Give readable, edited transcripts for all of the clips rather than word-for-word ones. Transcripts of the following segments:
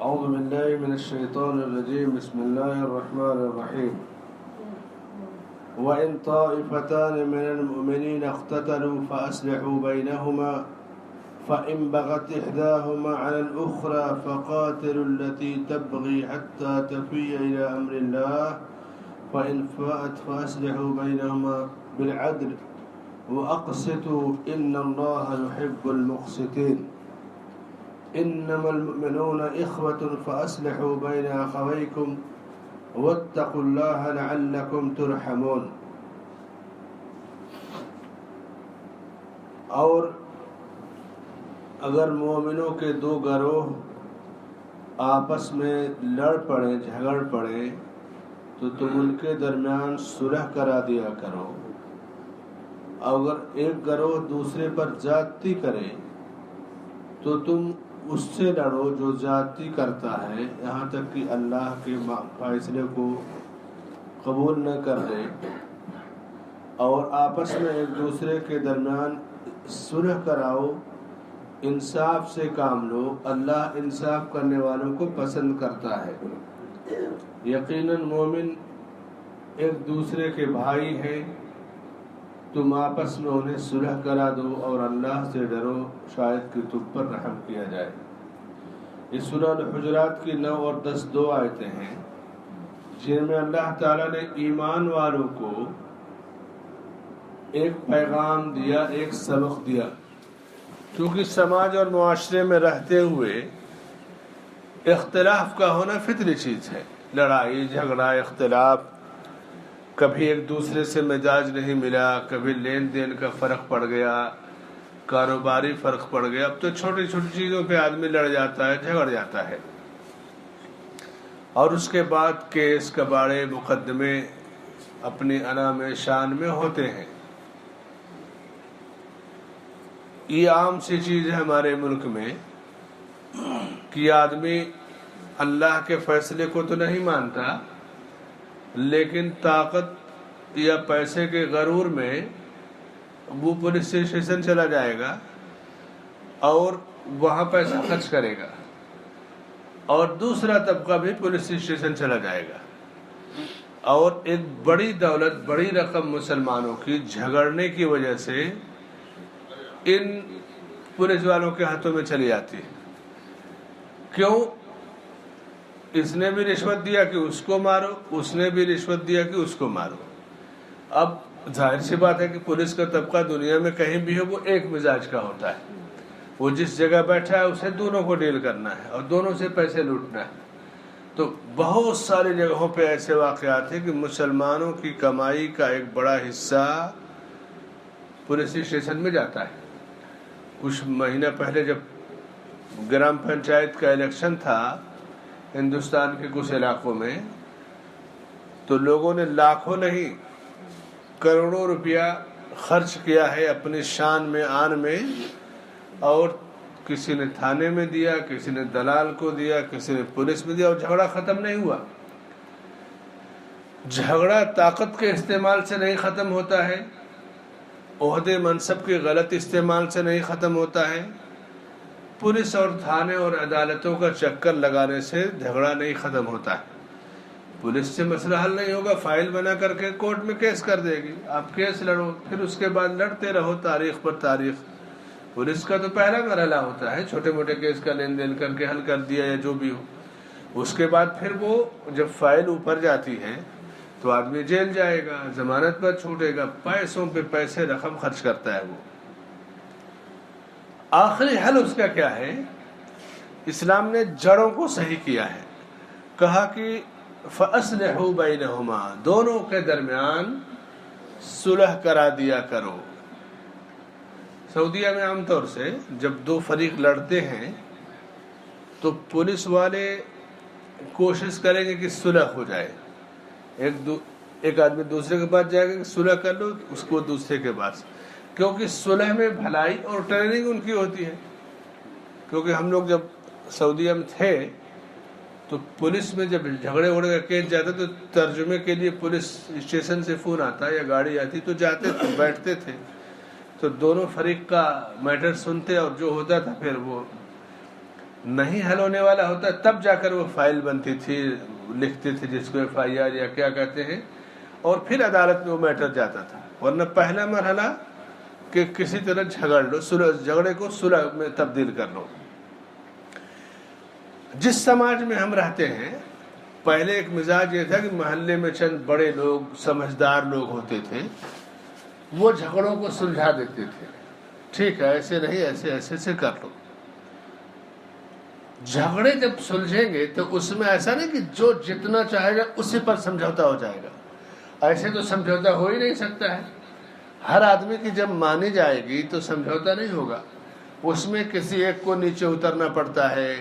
أعوذ بالله من الشيطان الرجيم. بسم الله الرحمن الرحيم. وإن طائفتان من المؤمنين اقتتلوا فأصلحوا بينهما فإن بغت إحداهما على الأخرى فقاتلوا التي تبغي حتى تفيء إلى أمر الله فإن فاءت فأصلحوا بينهما بالعدل وأقسطوا إن الله يحب المقسطين. إنما المؤمنون إخوة فأصلحوا بين أخويكم واتقوا الله لعلكم ترحمون. اور اگر مومنوں کے دو گروہ آپس میں لڑ پڑے جھگڑ پڑے تو تم ان کے درمیان صلح کرا دیا کرو. اگر ایک گروہ دوسرے پر زیادتی کرے تو تم اس سے لڑو جو زیادتی کرتا ہے یہاں تک کہ اللہ کے فیصلے کو قبول نہ کر لے. اور آپس میں ایک دوسرے کے درمیان صلح کراؤ, انصاف سے کام لو. اللہ انصاف کرنے والوں کو پسند کرتا ہے. یقیناً مومن ایک دوسرے کے بھائی ہیں. تم آپس میں انہیں صلح کرا دو اور اللہ سے ڈرو شاید کہ تم پر رحم کیا جائے. اس سورہ الحجرات کی 9 اور 10 دو آیتیں ہیں جن میں اللہ تعالیٰ نے ایمان والوں کو ایک پیغام دیا, ایک سبق دیا. کیونکہ سماج اور معاشرے میں رہتے ہوئے اختلاف کا ہونا فطری چیز ہے. لڑائی جھگڑا اختلاف, کبھی ایک دوسرے سے مزاج نہیں ملا, کبھی لین دین کا فرق پڑ گیا, کاروباری فرق پڑ گیا. اب تو چھوٹی چھوٹی چیزوں پہ آدمی لڑ جاتا ہے, جھگڑ جاتا ہے. اور اس کے بعد کیس کباڑے مقدمے اپنی انا میں شان میں ہوتے ہیں. یہ عام سی چیز ہے ہمارے ملک میں کہ آدمی اللہ کے فیصلے کو تو نہیں مانتا لیکن طاقت یا پیسے کے غرور میں وہ پولیس اسٹیشن چلا جائے گا اور وہاں پیسہ خرچ کرے گا, اور دوسرا طبقہ بھی پولیس اسٹیشن چلا جائے گا. اور ایک بڑی دولت, بڑی رقم مسلمانوں کی جھگڑنے کی وجہ سے ان پولیس والوں کے ہاتھوں میں چلی جاتی ہے. کیوں؟ اس نے بھی رشوت دیا کہ اس کو مارو, اس نے بھی رشوت دیا کہ اس کو مارو. اب ظاہر سی بات ہے کہ پولیس کا طبقہ دنیا میں کہیں بھی ہو وہ ایک مزاج کا ہوتا ہے. وہ جس جگہ بیٹھا ہے اسے دونوں کو ڈیل کرنا ہے اور دونوں سے پیسے لوٹنا ہے. تو بہت ساری جگہوں پہ ایسے واقعات ہیں کہ مسلمانوں کی کمائی کا ایک بڑا حصہ پولیس اسٹیشن میں جاتا ہے. کچھ مہینہ پہلے جب گرام پنچایت کا الیکشن تھا ہندوستان کے کچھ علاقوں میں, تو لوگوں نے لاکھوں نہیں کروڑوں روپیہ خرچ کیا ہے اپنی شان میں آن میں, اور کسی نے تھانے میں دیا, کسی نے دلال کو دیا, کسی نے پولیس میں دیا, اور جھگڑا ختم نہیں ہوا. جھگڑا طاقت کے استعمال سے نہیں ختم ہوتا ہے, عہدے منصب کے غلط استعمال سے نہیں ختم ہوتا ہے, پولیس اور تھانے اور عدالتوں کا چکر لگانے سے جھگڑا نہیں ختم ہوتا ہے. پولیس سے مسئلہ حل نہیں ہوگا, فائل بنا کر کے کورٹ میں کیس کر دے گی, آپ کیس لڑو, پھر اس کے بعد لڑتے رہو تاریخ پر تاریخ. پولیس کا تو پہلا مرحلہ ہوتا ہے, چھوٹے موٹے کیس کا لین دین کر کے حل کر دیا یا جو بھی ہو. اس کے بعد پھر وہ جب فائل اوپر جاتی ہے تو آدمی جیل جائے گا, ضمانت پر چھوٹے گا, پیسوں پہ پیسے رقم خرچ کرتا ہے. وہ آخری حل اس کا کیا ہے؟ اسلام نے جڑوں کو صحیح کیا ہے. کہا کہ فَأَصْلِحُوا بَيْنَهُمَا, دونوں کے درمیان صلح کرا دیا کرو. سعودیہ میں عام طور سے جب دو فریق لڑتے ہیں تو پولیس والے کوشش کریں گے کہ صلح ہو جائے. ایک آدمی دوسرے کے پاس جائے گا کہ صلح کر لو, اس کو دوسرے کے پاس, کیونکہ صلح میں بھلائی اور ٹریننگ ان کی ہوتی ہے. کیونکہ ہم لوگ جب سعودیہ میں تھے تو پولیس میں جب جھگڑے وگڑے کا کیس جاتا تو ترجمے کے لیے پولیس اسٹیشن سے فون آتا یا گاڑی آتی تو جاتے تھے, بیٹھتے تھے, تو دونوں فریق کا میٹر سنتے اور جو ہوتا تھا پھر وہ نہیں حل ہونے والا ہوتا تب جا کر وہ فائل بنتی تھی، لکھتے تھے جس کو FIR یا کیا کہتے ہیں، اور پھر عدالت میں وہ میٹر جاتا تھا. ورنہ پہلا مرحلہ کہ کسی طرح جھگڑ لو، جھگڑے کو صلح میں تبدیل کر لو. جس سماج میں ہم رہتے ہیں پہلے ایک مزاج یہ تھا کہ محلے میں چند بڑے لوگ سمجھدار لوگ ہوتے تھے، وہ جھگڑوں کو سلجھا دیتے تھے. ٹھیک ہے، ایسے نہیں، ایسے ایسے سے کر لو. جھگڑے جب سلجھیں گے تو اس میں ایسا نہیں کہ جو جتنا چاہے گا اسی پر سمجھوتا ہو جائے گا. ایسے تو سمجھوتا ہو ہی نہیں سکتا ہے. ہر آدمی کی جب مانی جائے گی تو سمجھوتا نہیں ہوگا. اس میں کسی ایک کو نیچے اترنا پڑتا ہے،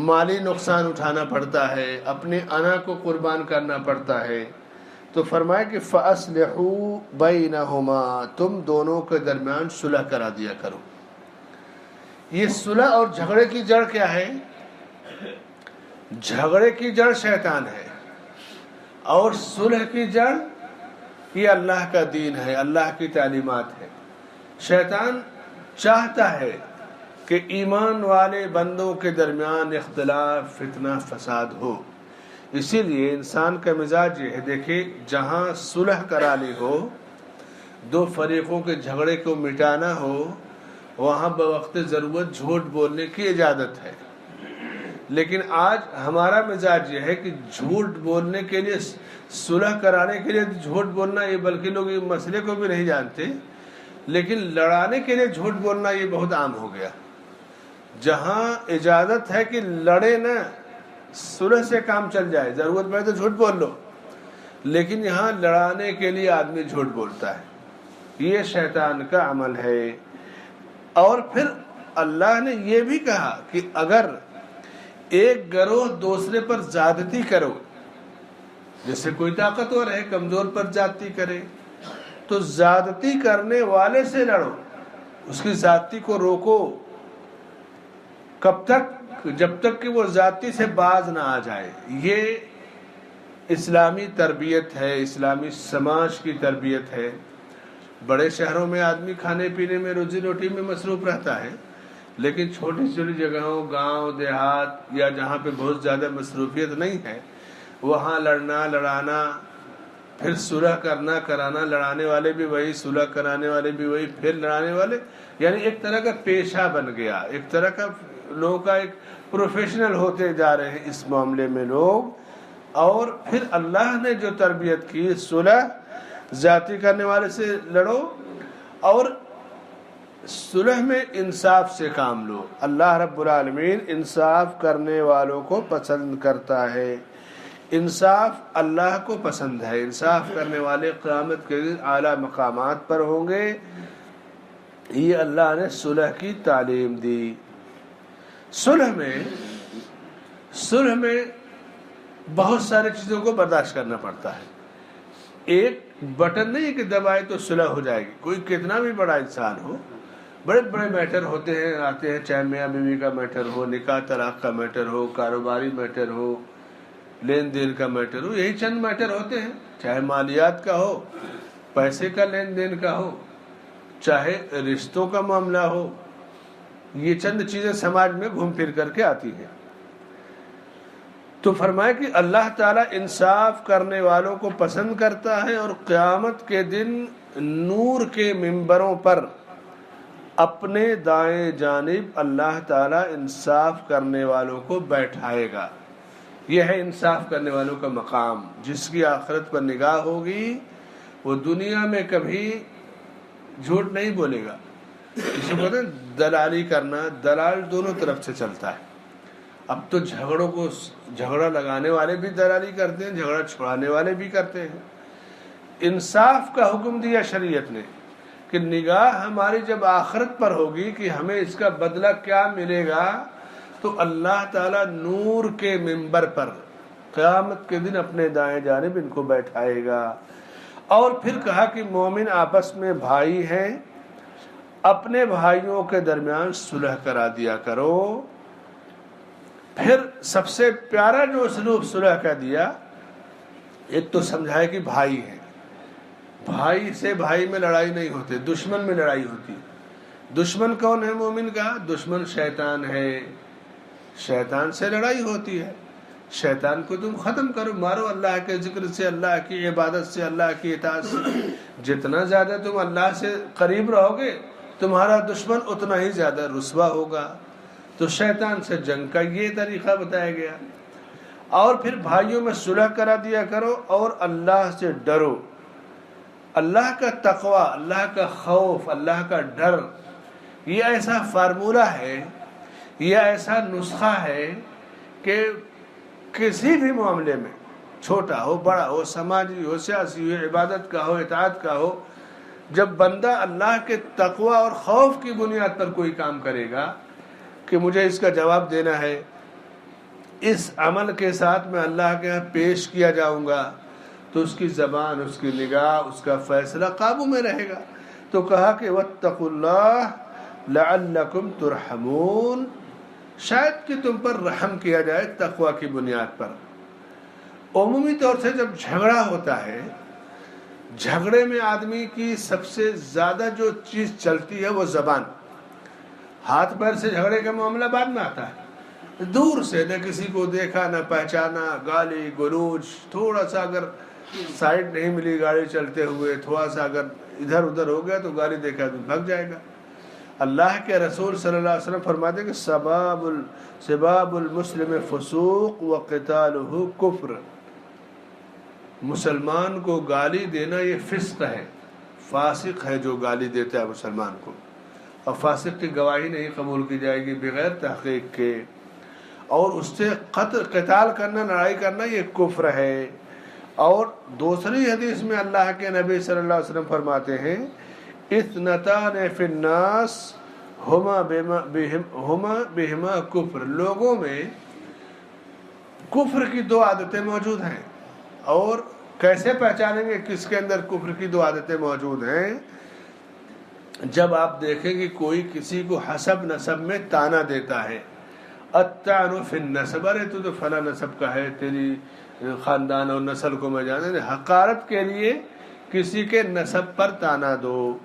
مالی نقصان اٹھانا پڑتا ہے، اپنی انا کو قربان کرنا پڑتا ہے. تو فرمایا کہ فَأَصْلِحُوا بَيْنَهُمَا، تم دونوں کے درمیان صلح کرا دیا کرو. یہ صلح اور جھگڑے کی جڑ کیا ہے؟ جھگڑے کی جڑ شیطان ہے، اور صلح کی جڑ یہ اللہ کا دین ہے، اللہ کی تعلیمات ہے. شیطان چاہتا ہے کہ ایمان والے بندوں کے درمیان اختلاف، فتنہ، فساد ہو. اسی لیے انسان کا مزاج یہ ہے، دیکھیں جہاں صلح کرانی ہو، دو فریقوں کے جھگڑے کو مٹانا ہو، وہاں بوقت ضرورت جھوٹ بولنے کی اجازت ہے. لیکن آج ہمارا مزاج یہ ہے کہ جھوٹ بولنے کے لیے، صلح کرانے کے لیے جھوٹ بولنا، یہ بلکہ لوگ یہ مسئلے کو بھی نہیں جانتے، لیکن لڑانے کے لیے جھوٹ بولنا یہ بہت عام ہو گیا. جہاں اجازت ہے کہ لڑے نہ، صلح سے کام چل جائے، ضرورت پڑے تو جھوٹ بول لو، لیکن یہاں لڑانے کے لیے آدمی جھوٹ بولتا ہے. یہ شیطان کا عمل ہے. اور پھر اللہ نے یہ بھی کہا کہ اگر ایک گروہ دوسرے پر زیادتی کرو، جیسے کوئی طاقتور ہے کمزور پر زیادتی کرے، تو زیادتی کرنے والے سے لڑو، اس کی زیادتی کو روکو. کب تک؟ جب تک کہ وہ زیادتی سے باز نہ آ جائے. یہ اسلامی تربیت ہے، اسلامی سماج کی تربیت ہے. بڑے شہروں میں آدمی کھانے پینے میں، روزی روٹی میں مصروف رہتا ہے، لیکن چھوٹی چھوٹی جگہوں، گاؤں دیہات یا جہاں پہ بہت زیادہ مصروفیت نہیں ہے، وہاں لڑنا، لڑانا، پھر صلح کرنا، کرانا، لڑانے والے بھی وہی، صلح کرانے والے بھی وہی، پھر لڑانے والے، یعنی ایک طرح کا پیشہ بن گیا، ایک طرح کا لوگوں کا ایک پروفیشنل ہوتے جا رہے ہیں اس معاملے میں لوگ. اور پھر اللہ نے جو تربیت کی، صلح، زیادتی کرنے والے سے لڑو، اور صلح میں انصاف سے کام لو. اللہ رب العالمین انصاف کرنے والوں کو پسند کرتا ہے. انصاف اللہ کو پسند ہے. انصاف کرنے والے قیامت کے دن اعلیٰ مقامات پر ہوں گے. یہ اللہ نے صلح کی تعلیم دی. صلح میں بہت ساری چیزوں کو برداشت کرنا پڑتا ہے. ایک بٹن نہیں کہ دبائے تو صلح ہو جائے گی. کوئی کتنا بھی بڑا انسان ہو، بڑے بڑے میٹر ہوتے ہیں، آتے ہیں، چاہے میاں بیوی کا میٹر ہو، نکاح طلاق کا میٹر ہو، کاروباری میٹر ہو، لین دین کا میٹر ہو، یہی چند میٹر ہوتے ہیں. چاہے مالیات کا ہو، پیسے کا لین دین کا ہو، چاہے رشتوں کا معاملہ ہو، یہ چند چیزیں سماج میں گھوم پھر کر کے آتی ہیں. تو فرمایا کہ اللہ تعالیٰ انصاف کرنے والوں کو پسند کرتا ہے، اور قیامت کے دن نور کے ممبروں پر اپنے دائیں جانب اللہ تعالیٰ انصاف کرنے والوں کو بیٹھائے گا. یہ ہے انصاف کرنے والوں کا مقام. جس کی آخرت پر نگاہ ہوگی وہ دنیا میں کبھی جھوٹ نہیں بولے گا. اس کو کہتے ہیں دلالی کرنا. دلال دونوں طرف سے چلتا ہے. اب تو جھگڑا لگانے والے بھی دلالی کرتے ہیں، جھگڑا چھڑانے والے بھی کرتے ہیں. انصاف کا حکم دیا شریعت نے کہ نگاہ ہماری جب آخرت پر ہوگی کہ ہمیں اس کا بدلہ کیا ملے گا، تو اللہ تعالیٰ نور کے ممبر پر قیامت کے دن اپنے دائیں جانب ان کو بیٹھائے گا. اور پھر کہا کہ مومن آپس میں بھائی ہیں، اپنے بھائیوں کے درمیان صلح کرا دیا کرو. پھر سب سے پیارا جو اسلوب صلح کا دیا، ایک تو سمجھائے کہ بھائی ہیں، بھائی سے بھائی میں لڑائی نہیں ہوتی، دشمن میں لڑائی ہوتی. دشمن کون ہے مومن کا؟ دشمن شیطان ہے. شیطان سے لڑائی ہوتی ہے. شیطان کو تم ختم کرو، مارو. اللہ کے ذکر سے، اللہ کی عبادت سے، اللہ کی اطاعت سے. جتنا زیادہ تم اللہ سے قریب رہو گے تمہارا دشمن اتنا ہی زیادہ رسوا ہوگا. تو شیطان سے جنگ کا یہ طریقہ بتایا گیا. اور پھر بھائیوں میں صلح کرا دیا کرو اور اللہ سے ڈرو. اللہ کا تقوی، اللہ کا خوف، اللہ کا ڈر، یہ ایسا فارمولہ ہے، یہ ایسا نسخہ ہے کہ کسی بھی معاملے میں، چھوٹا ہو بڑا ہو، سماجی ہو، سیاسی ہو، عبادت کا ہو، اطاعت کا ہو، جب بندہ اللہ کے تقوی اور خوف کی بنیاد پر کوئی کام کرے گا کہ مجھے اس کا جواب دینا ہے، اس عمل کے ساتھ میں اللہ کے یہاں پیش کیا جاؤں گا، تو اس کی زبان، اس کی نگاہ، اس کا فیصلہ قابو میں رہے گا. تو کہا کہ واتقوا اللہ لعلکم ترحمون، شاید کہ تم پر رحم کیا جائے تقوی کی بنیاد پر. عمومی طور سے جب جھگڑا ہوتا ہے، جھگڑے میں آدمی کی سب سے زیادہ جو چیز چلتی ہے وہ زبان. ہاتھ پیر سے جھگڑے کا معاملہ بعد میں آتا ہے. دور سے نہ کسی کو دیکھا نہ پہچانا، گالی گلوچ، تھوڑا سا اگر سائیڈ نہیں ملی گاڑی چلتے ہوئے، تھوڑا سا اگر ادھر ادھر ہو گیا تو گالی دیکھا تو بھگ جائے گا. اللہ کے رسول صلی اللہ علیہ وسلم فرماتے ہیں کہ سباب المسلم فسوق وقتالہ کفر. مسلمان کو گالی دینا یہ فسق ہے، فاسق ہے جو گالی دیتا ہے مسلمان کو. اور فاسق کی گواہی نہیں قبول کی جائے گی بغیر تحقیق کے. اور اس سے قتال کرنا، لڑائی کرنا یہ کفر ہے. اور دوسری حدیث میں اللہ کے نبی صلی اللہ علیہ وسلم فرماتے ہیں اثنتان فی الناس ہما بہما کفر. لوگوں میں کفر کی دو عادتیں موجود ہیں. اور کیسے پہچانیں گے کس کے اندر کفر کی دو عادتیں موجود ہیں؟ جب آپ دیکھیں کہ کوئی کسی کو حسب نسب میں تانا دیتا ہے. الطعن فی النسب، ارے تو فلاں نسب کا ہے، تیری خاندان اور نسل کو میں جانے دے. حقارت کے لیے کسی کے نسب پر تانا دو،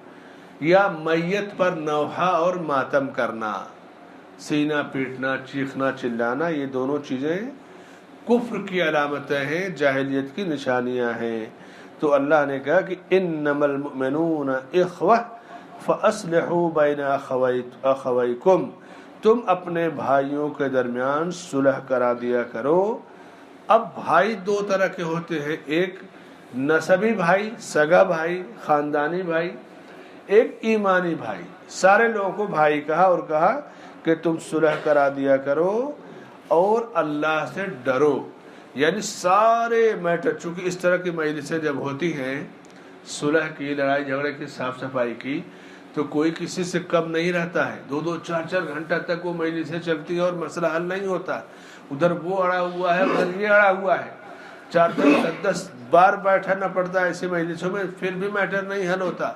یا میت پر نوحہ اور ماتم کرنا، سینہ پیٹنا، چیخنا، چلانا، یہ دونوں چیزیں کفر کی علامتیں ہیں، جاہلیت کی نشانیاں ہیں. تو اللہ نے کہا کہ انما المؤمنون اخوہ فاصلحوا بین اخویکم، تم اپنے بھائیوں کے درمیان صلح کرا دیا کرو. اب بھائی دو طرح کے ہوتے ہیں، ایک نسبی بھائی، سگا بھائی، خاندانی بھائی، ایک ایمانی بھائی. سارے لوگوں کو بھائی کہا اور کہا کہ تم صلح کرا دیا کرو اور اللہ سے ڈرو. یعنی سارے میٹر، چونکہ اس طرح کی مجلسیں جب ہوتی ہیں، صلح کی، لڑائی جھگڑے کی، صاف صفائی کی، تو کوئی کسی سے کم نہیں رہتا ہے. 2-2 4-4 گھنٹہ تک وہ مجلسیں چلتی ہیں اور مسئلہ حل نہیں ہوتا. ادھر وہ اڑا ہوا ہے، ادھر یہ اڑا ہوا ہے. 4-10 بار بیٹھنا پڑتا ہے ایسی مجلسوں میں، پھر بھی میٹر نہیں حل ہوتا.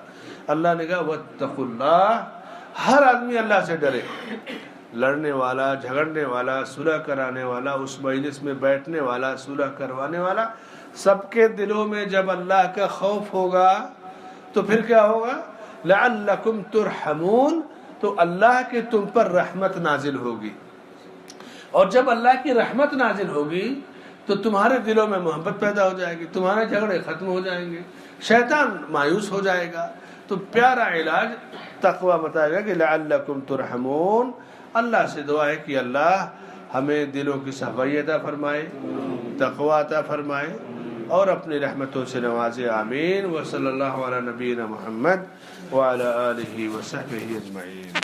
اللہ نے کہا واتقوا اللہ، ہر آدمی اللہ سے ڈرے. لڑنے والا، جھگڑنے والا، صلح کرانے والا، اس مجلس میں بیٹھنے والا، صلح کروانے والا، سب کے دلوں میں جب اللہ کا خوف ہوگا تو پھر کیا ہوگا؟ لعلکم ترحمون، تو اللہ کی تم پر رحمت نازل ہوگی. اور جب اللہ کی رحمت نازل ہوگی تو تمہارے دلوں میں محبت پیدا ہو جائے گی، تمہارے جھگڑے ختم ہو جائیں گے، شیطان مایوس ہو جائے گا. تو پیارا علاج تقوی بتائے گا کہ لعلکم ترحمون. اللہ سے دعا ہے کہ اللہ ہمیں دلوں کی صفائی عطا فرمائے، تقوی عطا فرمائے اور اپنی رحمتوں سے نوازے. آمین. وصلی اللہ علی نبینا محمد وعلی آلہ وصحبہ اجمعین.